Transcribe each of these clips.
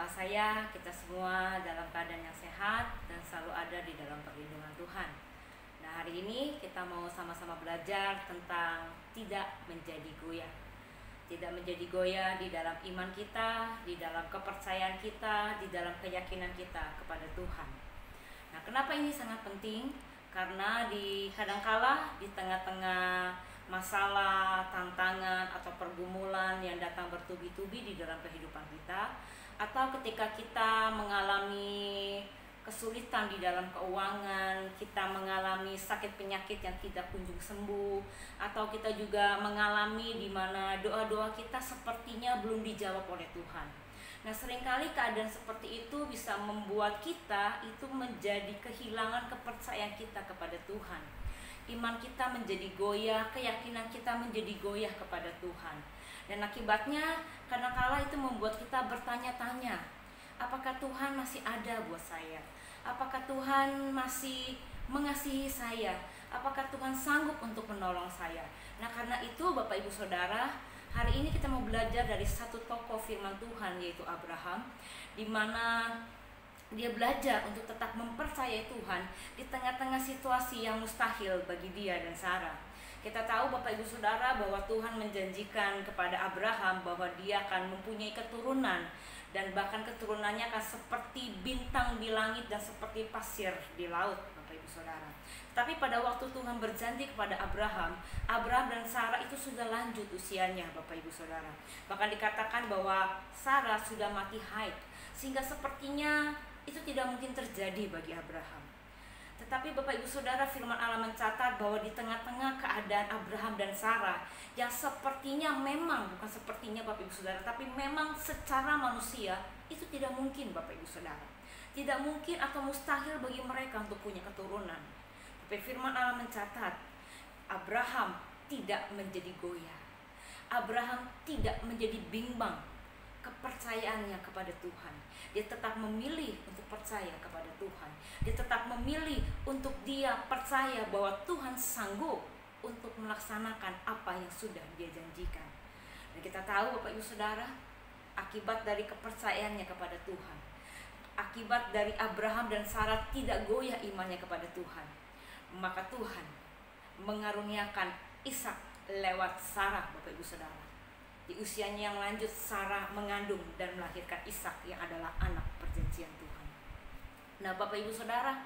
Doa saya kita semua dalam keadaan yang sehat dan selalu ada di dalam perlindungan Tuhan. Nah, hari ini kita mau sama-sama belajar tentang tidak menjadi goyah. Tidak menjadi goyah di dalam iman kita, di dalam kepercayaan kita, di dalam keyakinan kita kepada Tuhan. Nah, kenapa ini sangat penting? Karena kadangkala di tengah-tengah masalah, tantangan, atau pergumulan yang datang bertubi-tubi di dalam kehidupan kita, atau ketika kita mengalami kesulitan di dalam keuangan, kita mengalami sakit penyakit yang tidak kunjung sembuh, atau kita juga mengalami di mana doa-doa kita sepertinya belum dijawab oleh Tuhan. Nah, seringkali keadaan seperti itu bisa membuat kita itu menjadi kehilangan kepercayaan kita kepada Tuhan. Iman kita menjadi goyah, keyakinan kita menjadi goyah kepada Tuhan. Dan akibatnya kadangkala itu membuat kita bertanya-tanya, apakah Tuhan masih ada buat saya? Apakah Tuhan masih mengasihi saya? Apakah Tuhan sanggup untuk menolong saya? Nah, karena itu Bapak Ibu Saudara, hari ini kita mau belajar dari satu tokoh firman Tuhan, yaitu Abraham, di mana dia belajar untuk tetap mempercayai Tuhan di tengah-tengah situasi yang mustahil bagi dia dan Sarah. Kita tahu Bapak Ibu Saudara bahwa Tuhan menjanjikan kepada Abraham bahwa dia akan mempunyai keturunan, dan bahkan keturunannya akan seperti bintang di langit dan seperti pasir di laut, Bapak Ibu Saudara. Tapi pada waktu Tuhan berjanji kepada Abraham dan Sarah itu sudah lanjut usianya, Bapak Ibu Saudara. Bahkan dikatakan bahwa Sarah sudah mati haid, sehingga sepertinya itu tidak mungkin terjadi bagi Abraham. Tetapi Bapak Ibu Saudara, firman Allah mencatat bahwa di tengah-tengah keadaan Abraham dan Sarah yang sepertinya memang, bukan sepertinya Bapak Ibu Saudara, tapi memang secara manusia itu tidak mungkin Bapak Ibu Saudara. Tidak mungkin atau mustahil bagi mereka untuk punya keturunan. Tapi firman Allah mencatat Abraham tidak menjadi goyah. Abraham tidak menjadi bimbang kepercayaannya kepada Tuhan. Dia tetap memilih untuk percaya kepada Tuhan. Dia tetap memilih untuk dia percaya bahwa Tuhan sanggup untuk melaksanakan apa yang sudah dia janjikan. Dan kita tahu Bapak Ibu Saudara, akibat dari kepercayaannya kepada Tuhan, akibat dari Abraham dan Sarah tidak goyah imannya kepada Tuhan, maka Tuhan mengaruniakan Ishak lewat Sarah, Bapak Ibu Saudara. Di usianya yang lanjut, Sarah mengandung dan melahirkan Ishak yang adalah anak perjanjian Tuhan. Nah, Bapak Ibu Saudara,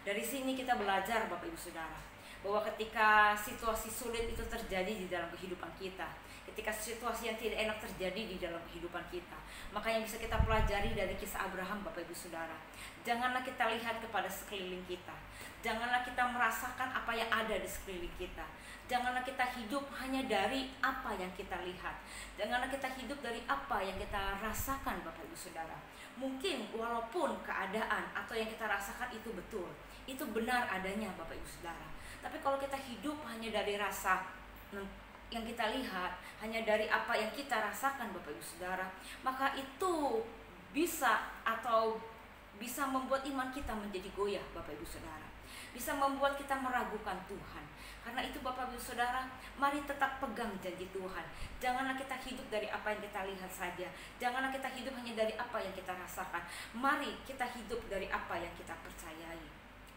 dari sini kita belajar Bapak Ibu Saudara, bahwa ketika situasi sulit itu terjadi di dalam kehidupan kita, ketika situasi yang tidak enak terjadi di dalam kehidupan kita, maka yang bisa kita pelajari dari kisah Abraham, Bapak Ibu Saudara, janganlah kita lihat kepada sekeliling kita. Janganlah kita merasakan apa yang ada di sekeliling kita. Janganlah kita hidup hanya dari apa yang kita lihat. Janganlah kita hidup dari apa yang kita rasakan, Bapak Ibu Saudara. Mungkin walaupun keadaan atau yang kita rasakan itu betul, itu benar adanya, Bapak Ibu Saudara. Tapi kalau kita hidup hanya dari rasa yang kita lihat, hanya dari apa yang kita rasakan, Bapak Ibu Saudara, maka itu bisa membuat iman kita menjadi goyah, Bapak Ibu Saudara. Bisa membuat kita meragukan Tuhan. Karena itu Bapak Ibu Saudara, mari tetap pegang janji Tuhan. Janganlah kita hidup dari apa yang kita lihat saja. Janganlah kita hidup hanya dari apa yang kita rasakan. Mari kita hidup dari apa yang kita percayai.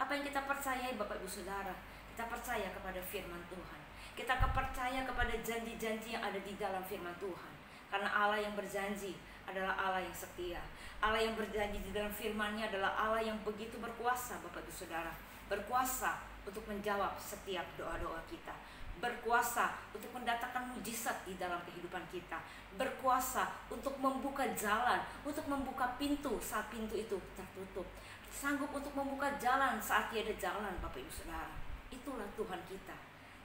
Apa yang kita percayai Bapak Ibu Saudara? Kita percaya kepada firman Tuhan. Kita percaya kepada janji-janji yang ada di dalam firman Tuhan. Karena Allah yang berjanji adalah Allah yang setia. Allah yang berjanji di dalam firman-Nya adalah Allah yang begitu berkuasa, Bapak Ibu Saudara. Berkuasa untuk menjawab setiap doa-doa kita. Berkuasa untuk mendatangkan mujizat di dalam kehidupan kita. Berkuasa untuk membuka jalan, untuk membuka pintu saat pintu itu tertutup. Sanggup untuk membuka jalan saat tiada jalan, Bapak Ibu Saudara. Itulah Tuhan kita.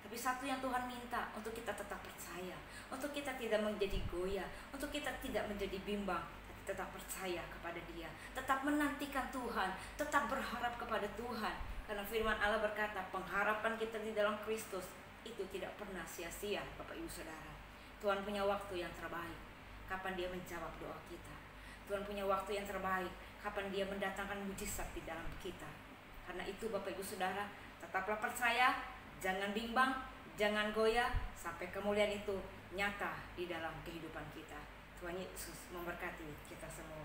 Tapi satu yang Tuhan minta, untuk kita tetap percaya, untuk kita tidak menjadi goyah, untuk kita tidak menjadi bimbang, tapi tetap percaya kepada Dia, tetap menantikan Tuhan, tetap berharap kepada Tuhan. Karena firman Allah berkata, pengharapan kita di dalam Kristus itu tidak pernah sia-sia, Bapak Ibu Saudara. Tuhan punya waktu yang terbaik, kapan Dia menjawab doa kita. Tuhan punya waktu yang terbaik, kapan Dia mendatangkan mujizat di dalam kita. Karena itu Bapak Ibu Saudara, tetaplah percaya, jangan bimbang, jangan goyah, sampai kemuliaan itu nyata di dalam kehidupan kita. Tuhan Yesus memberkati kita semua.